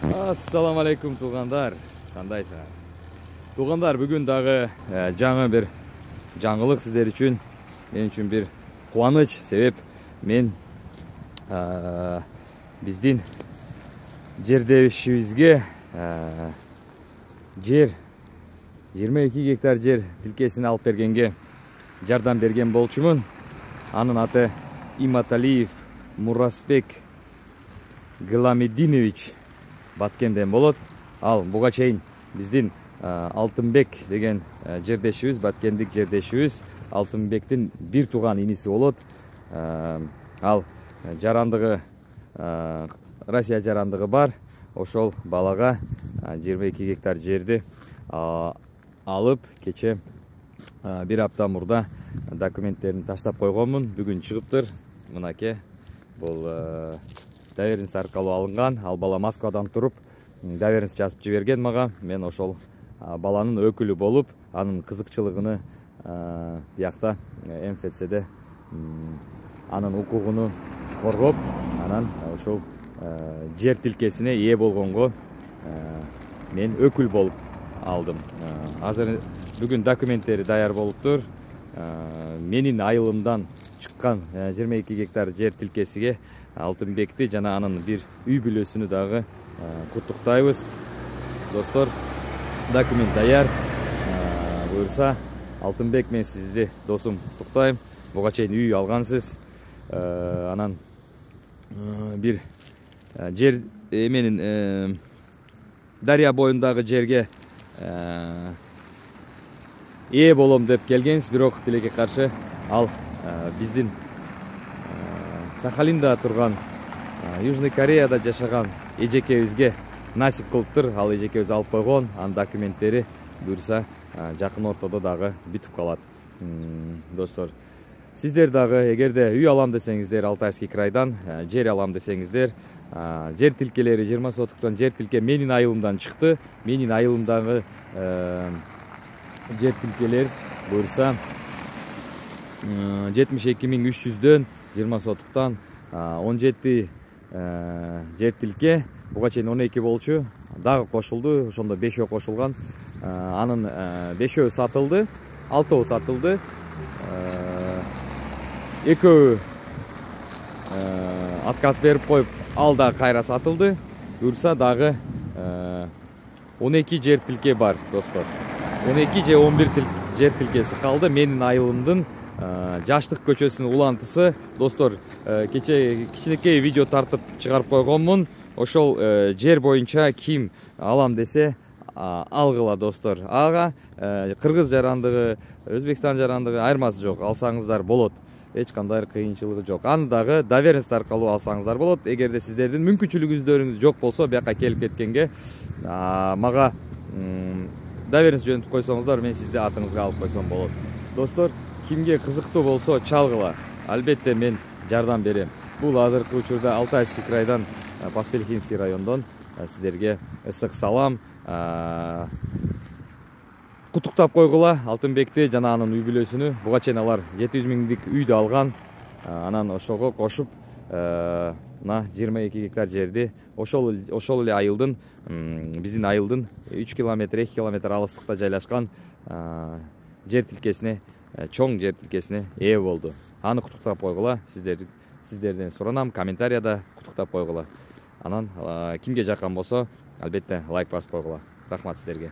Assalamu алейкум туугандар. Кандайсыңар? Туугандар, бүгүн дагы жаңы бир жаңылык сиздер үчүн. Мен үчүн бир кубаныч, себеп мен биздин жердешибизге жер 22 гектар жер тилкесин алып бергенге жардам берген болчумун. Анын аты Иматалиев Мурасбек Гыламидинович Баткенден болот. Ал буга чейин биздин Алтынбек деген жердешибиз, баткендик жердешибиз, Алтынбектин бир тууган иниси болот. Ал жарандыгы, Россия жарандыгы бар. Ошол балага 22 гектар жерди алып, кече бир апта мурда документтерин таштап койгонмун. Бүгүн чыгыптыр. Мынакей бул доверенность аркылуу алынган. Ал бала Москвадан туруп доверенность жазып жиберген мага. Мен ошол баланын өкүлү болуп, анын кызыкчылыгыны биякта МФЦде анын укугуну коргоп, анан ошол жер тилкесине ээ болгонго мен өкүл болуп алдым. Азыр бүгүн документтери даяр болуптур. Менин айылымдан чыккан 22 гектар жер тилкесиге Алтынбекти жана анын бир үй бүлөсүнү дагы куттуктайбыз. Достор, документ даяр. Буюрса, Алтынбек, мен сизди досум куттуктайм. Буга чейин үй алгансыз. Анан бир жер менин дария боюндагы жерге ээ болом деп келгенсиз, бирок тилекке каршы ал биздин Сахалинда турган, Южный Кореяда жашаган эжекебизге насип кылыптыр. Ал эжекебиз алып койгон, анын документтери буюрса жакын ортодо дагы бүтүп калат. Достор, сиздер дагы эгерде үй алам десеңиздер, Алтайский крайдан жер алам десеңиздер, жер тилкелери 20 сотуктан жер тилке менин айылымдан чыкты. Менин айылымдагы жер тилкелер буюрса 72.300дөн 20 сотуктан 17 жер тилке. Буга чейин 12 болчу, дагы кошулду, ошондо 5 кошулган. Анын 5 сатылды, 6 сатылды. 2 отказ берип коюп, ал да кайра сатылды. Буюрса дагы 12 жер тилке бар, достор. 12 же 11 жер тилкеси калды. Менин айылымдын Жаштык көчөсүнүн улантысы. Достор, кичинекей видео тартып чыгарып койгонмун. Ошол жер боюнча ким алам десе алгыла, достор. Ага кыргыз жарандыгы, Өзбекстан жарандыгы айырмасы жок. Алсаңыздар болот. Эч кандай кыйынчылыгы жок. Аны дагы доверенность аркылуу алсаңыздар болот. Эгерде сиздердин мүмкүнчүлүгүңүз жок болсо, бияка келип кеткенге мага доверенность жөнөтүп койсоңуздар, мен сизди атыңызга алып койсом болот. Достор, кимге кызыктуу болсо чалгыла. Албетте мен жардам берем. Бул азыркы учурда Алтайский крайдан, Поспельхинский райондон сиздерге ысык салам. Куттуктап койгула Алтынбекти жана анын үй бүлөсүнү. Буга чейин алар 700 миңдик үйдү алган. Анан ошого кошуп 22 гектар жерди ошол эле айылдын, биздин айылдын 3 километр 2 километр алыстыкта жайлашкан жер тилкесине, чоң жер тилкесине ээ болду. Аны куттуктап койгула. Сиздерден суранам, комментарияда куттуктап койгула. Анан кимге жаккан болсо, албетте лайк басып койгула. Рахмат сиздерге.